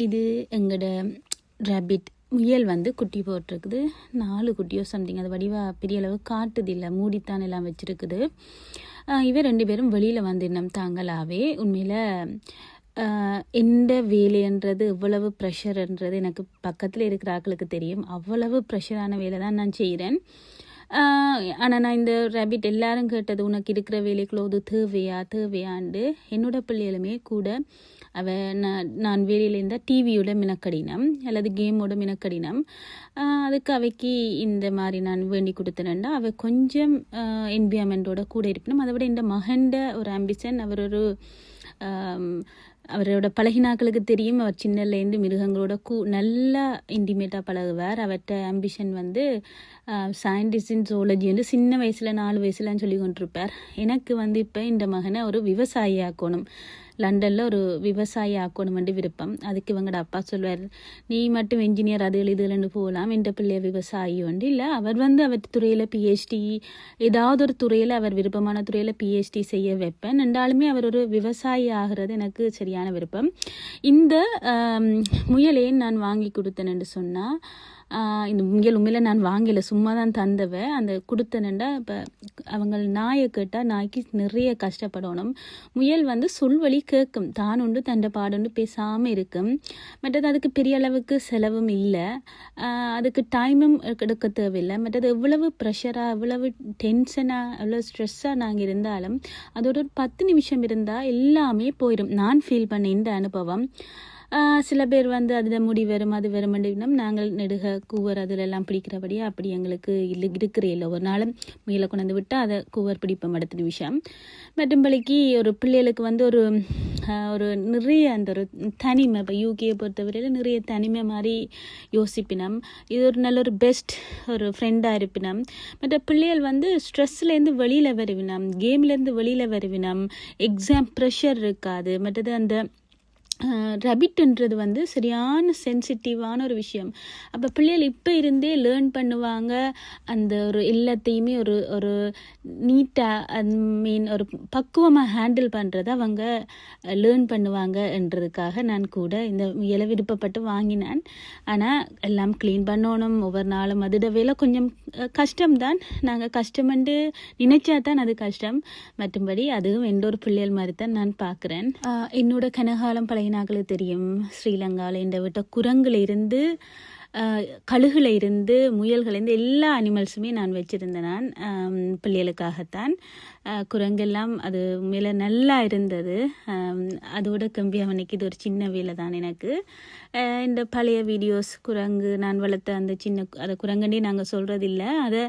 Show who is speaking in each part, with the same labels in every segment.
Speaker 1: இது எங்களோட ரேபிட் முயல் வந்து குட்டி போட்டிருக்குது. 4 குட்டியோ சம்திங். அது வடிவாக பெரிய அளவு காட்டுது இல்லை, மூடித்தான் எல்லாம் வச்சுருக்குது. இவ 2 பேரும் வெளியில் வந்து இன்னும் தாங்களாவே. உண்மையில் எந்த வேலைன்றது எவ்வளவு ப்ரெஷர்ன்றது எனக்கு பக்கத்தில் இருக்கிற ஆட்களுக்கு தெரியும். அவ்வளவு ப்ரெஷரான வேலை தான் நான் செய்கிறேன். ஆனால் நான் இந்த ரேபிட் எல்லாரும் கேட்டது, உனக்கு இருக்கிற வேலைக்குள்ள இது தேவையாண்டு என்னோட பிள்ளைகளுமே கூட நான் வேலையில் இருந்தால் டிவியோட மினக்கடினம் அல்லது கேமோட மினக்கடினம். அதுக்கு அவைக்கு இந்த மாதிரி நான் வேண்டி கொடுத்தேன்னா அவ கொஞ்சம் என்விரான்மெண்ட்டோட கூட இருக்கணும். அதை விட இந்த மகண்ட ஒரு ஆம்பிஷன், அவரோட பழகினாக்களுக்கு தெரியும். அவர் சின்னலேருந்து மிருகங்களோட நல்லா இன்டிமேட்டாக பழகுவார். அவர்கிட்ட ஆம்பிஷன் வந்து சயின்டிஸ்ட் இன் ஜூவாலஜி வந்து சின்ன வயசில் 4 வயசுலன்னு சொல்லி கொண்டிருப்பார். எனக்கு வந்து இப்போ இந்த மகனை ஒரு விவசாயி ஆக்கணும், லண்டனில் ஒரு விவசாயி ஆக்கணும் என்று விருப்பம். அதுக்கு இவங்களோட அப்பா சொல்வார், நீ மட்டும் என்ஜினியர் அது எழுதுலன்னு போகலாம், என்ற பிள்ளைய விவசாயி வந்து இல்லை. அவர் வந்து அவர் துறையில் பிஹெச்டி, ஏதாவது ஒரு துறையில் அவர் விருப்பமான துறையில் பிஹெச்டி செய்ய வைப்பேன் என்றாலுமே அவர் ஒரு விவசாயி ஆகிறது எனக்கு சரியான விருப்பம். இந்த முயலையும் நான் வாங்கி கொடுத்தேன் என்று சொன்னால், இந்த முயல் உண்மையில் நான் வாங்கலை, சும்மா தான் தந்தவ. அந்த கொடுத்தனண்டா இப்போ அவங்க நாயை கேட்டால் நாய்க்கு நிறைய கஷ்டப்படணும். முயல் வந்து சொல்வழி கேட்கும், தான் உண்டு தண்டை பாடுண்டு பேசாமல் இருக்கும். மற்றது அதுக்கு பெரிய அளவுக்கு செலவும் இல்லை, அதுக்கு டைமும் எடுக்க தேவையில்லை. மற்றது எவ்வளவு ப்ரெஷராக, எவ்வளவு டென்ஷனாக, எவ்வளோ ஸ்ட்ரெஸ்ஸாக நாங்கள் இருந்தாலும் அதோட ஒரு 10 நிமிஷம் இருந்தால் எல்லாமே போயிடும். நான் ஃபீல் பண்ண இந்த அனுபவம். சில பேர் வந்து அதில் முடி வரும் அது வரும் அப்படின்னா நாங்கள் நெடுக கூவர் அதிலெல்லாம் பிடிக்கிறபடியே அப்படி எங்களுக்கு இருக்கிற இல்லை. ஒரு நாளும் முயலை கொண்டு விட்டால் அதை கூவர் பிடிப்போம் அடுத்த நிமிஷம். மற்றும்படிக்கு ஒரு பிள்ளைகளுக்கு வந்து ஒரு நிறைய அந்த ஒரு தனிமை, இப்போ யூகேயை பொறுத்தவரையில் நிறைய தனிமை மாதிரி யோசிப்பினம். இது ஒரு நல்ல ஒரு பெஸ்ட் ஒரு ஃப்ரெண்டாக இருப்பினம். மற்ற பிள்ளைகள் வந்து ஸ்ட்ரெஸ்லேருந்து வெளியில் வருவினம், கேம்லேருந்து வெளியில் வருவினம், எக்ஸாம் ப்ரெஷர் இருக்காது. மற்றது அந்த ரேபிட்ன்றது வந்து சரியான சென்சிட்டிவான ஒரு விஷயம். அப்போ பிள்ளைகள் இப்போ இருந்தே லேர்ன் பண்ணுவாங்க. அந்த ஒரு எல்லாத்தையுமே ஒரு நீட்டாக ஒரு பக்குவமாக ஹேண்டில் பண்ணுறதை அவங்க லேர்ன் பண்ணுவாங்கன்றதுக்காக நான் கூட இந்த முயலை விருப்பப்பட்டு வாங்கினேன். ஆனால் எல்லாம் க்ளீன் பண்ணணும் ஒவ்வொரு நாளும். அதோட வேலை கொஞ்சம் கஷ்டம்தான். நாங்கள் கஷ்டமென்று நினைச்சா தான் அது கஷ்டம். மற்றும்படி அதுவும் எந்த ஒரு பிள்ளைகள் மாதிரி தான் நான் பார்க்குறேன். என்னோட கனகாலம் பழைய நாங்களுக்கு தெரியும், ஸ்ரீலங்காவில் இந்த விட்ட குரங்குல இருந்து கழுகுல இருந்து முயல்களிருந்து எல்லா அனிமல்ஸுமே நான் வச்சுருந்தேன். நான் பிள்ளைகளுக்காகத்தான். குரங்கெல்லாம் அது மேலே நல்லா இருந்தது. அதோட கம்பியாமனைக்கு இது ஒரு சின்ன வேலை தான் எனக்கு. இந்த பழைய வீடியோஸ் குரங்கு நான் வளர்த்த அந்த சின்ன அதை குரங்கண்டே நாங்கள் சொல்கிறதில்ல, அதை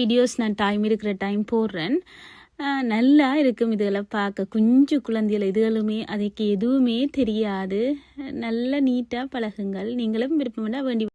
Speaker 1: வீடியோஸ் நான் டைம் இருக்கிற டைம் போடுறேன். நல்லா இருக்கும் இதெல்லாம் பார்க்க. குஞ்சு குழந்தைகள் இதுகளுமே அதுக்கு எதுவுமே தெரியாது. நல்ல நீட்டாக பழகுங்கள். நீங்களும் விருப்பம்னா வேண்டி